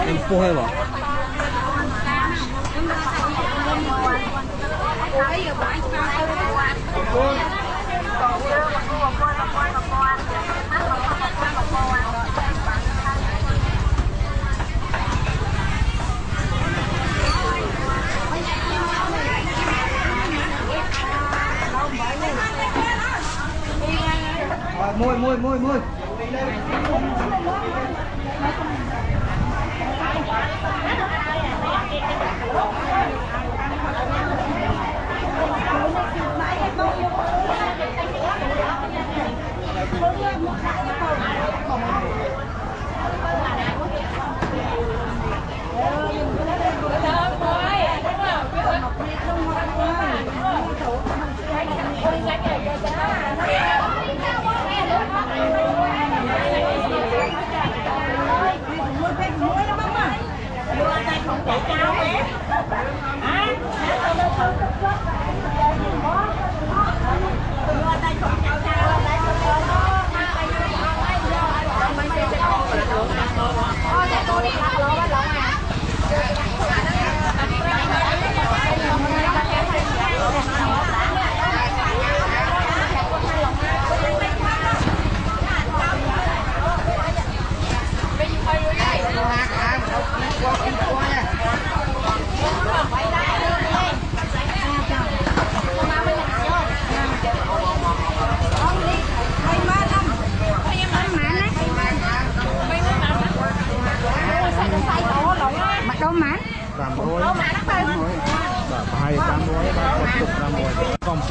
em phô hay bảo môi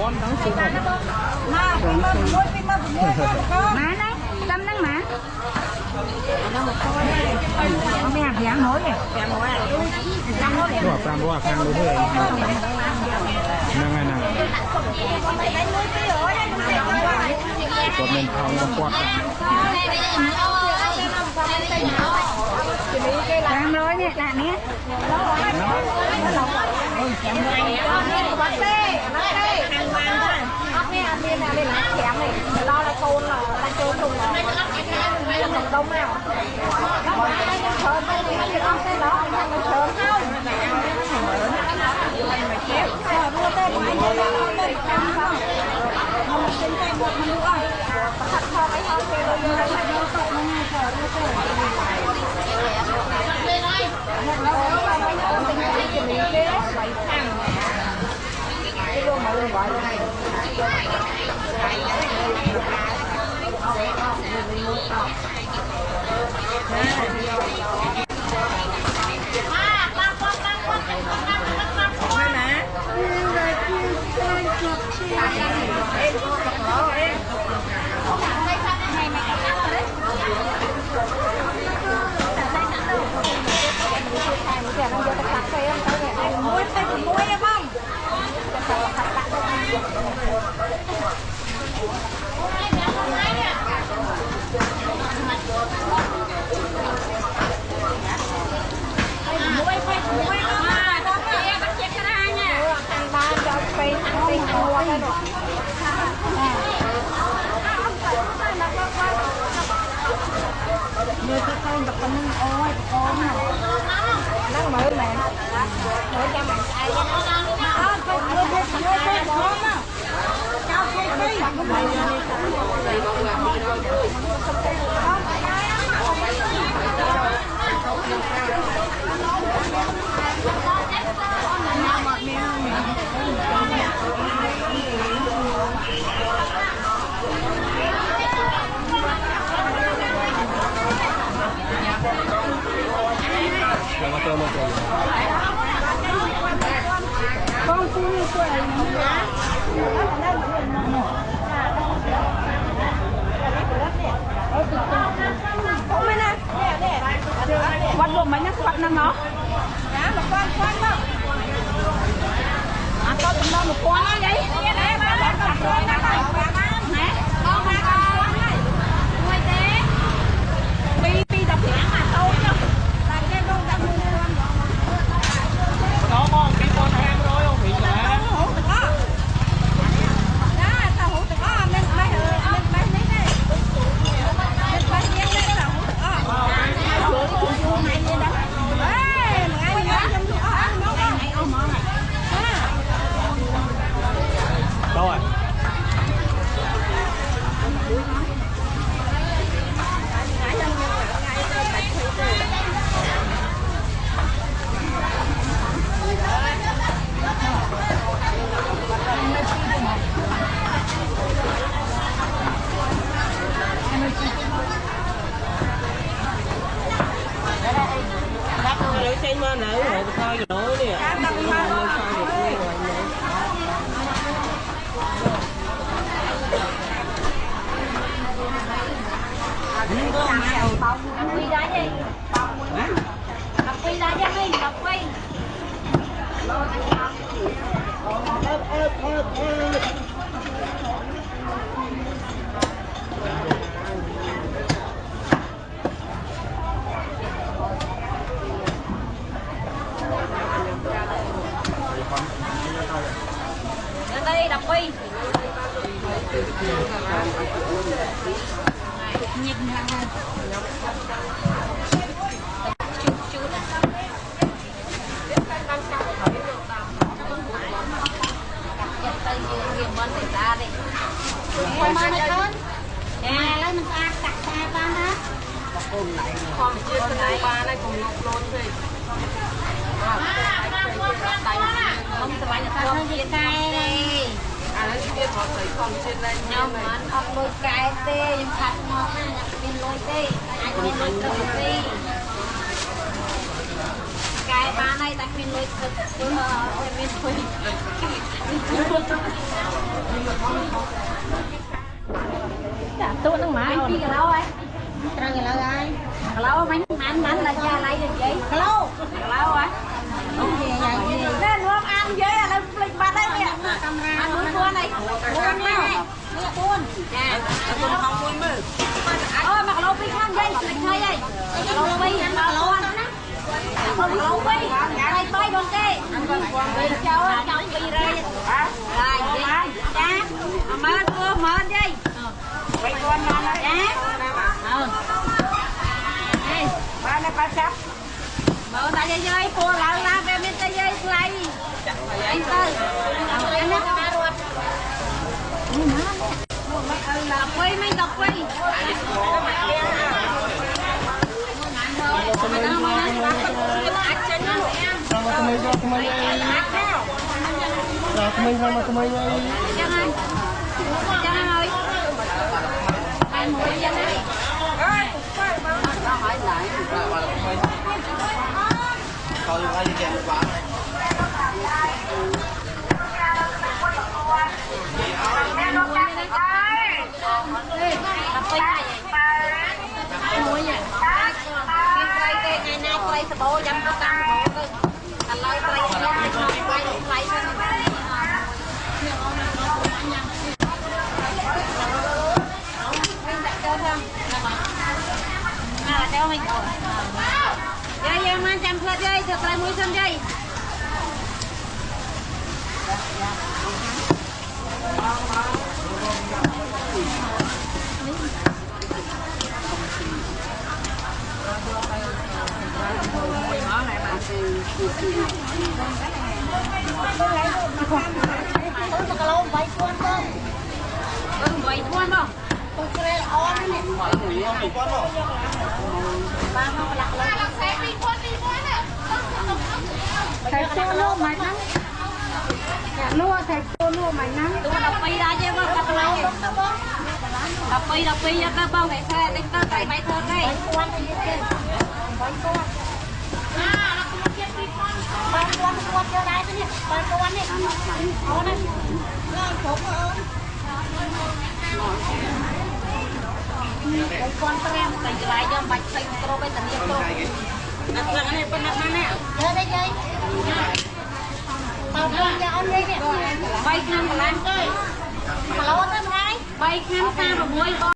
con thắng xuống rồi. Má đấy, tâm nắng má. Mẹ dáng hối kìa. Đỏ tam đỏ khang đối với năng ngày nào. Còn mình không có quạt. Làm rồi nè, lại nè. Lo là côn là côn cùng là đông nào sớm cái con xe đó sớm không mua tên của anh lên lên cam không mình trên tay buộc mình nữa thật cho cái con xe đó vô đây nó tụt nó ngay chờ nó chờ lên đây nó là cái con tình trạng của mình kế bảy thằng cái luôn mà luôn gọi này người ta không gặp con ôi con nó mới mẹ mới cho mẹ ai cho nó cao con xin quay nữa បានហើយហៅថយគីឡូនេះតាមដល់មកលើខែនេះនេះក៏មកដល់ពីដែរទេដល់ពីដែរទេដល់ពីđây đọc đi nhìn là Hãy subscribe cho kênh Ghiền Mì Gõ để không bỏ tôi nó mà đi cái lâu ấy trời cái lâu ai cái lâu bánh là cha lấy được vậy cái lâu ấy nên hôm ăn với là lịch bà đây kìa ăn buôn buôn này buôn nào buôn buôn không buôn mừ ôi mà cái lâu pin ăn dây lịch hơi dây cái lâu pin ăn mà lâu ăn không lâu pin đây bay con kê cháu pin ra lại cha mở dây quay con non đó nhé ba này ba sắp mở tại dây dây cô la về bên dây dây lại anh tư anh nó ba ruột đọc quay mấy đọc quay coi ai đi kèm quá này. Dây mang chăm phật dây, thật lại mũi sân dây. Vậy thuần không? Tôi kêu on này. Thầy cô lô mày nắng. Lô thầy cô lô mày nắng. Tôi đọc pi ra chứ không đọc lại. Đọc pi cho các bao thầy xe tích tơ thầy bay thơ đây. Con cho đây chứ nhỉ. Con đi. Con này. Con trem tay lại cho bạch xanh pro bên tận địa pro. Đặt ra cái này bên mặt này. Đây đây đây. Tao con cho ông đây nè. Bay năm làm coi. Mà lâu tới mai. Bay năm xa mà muối con.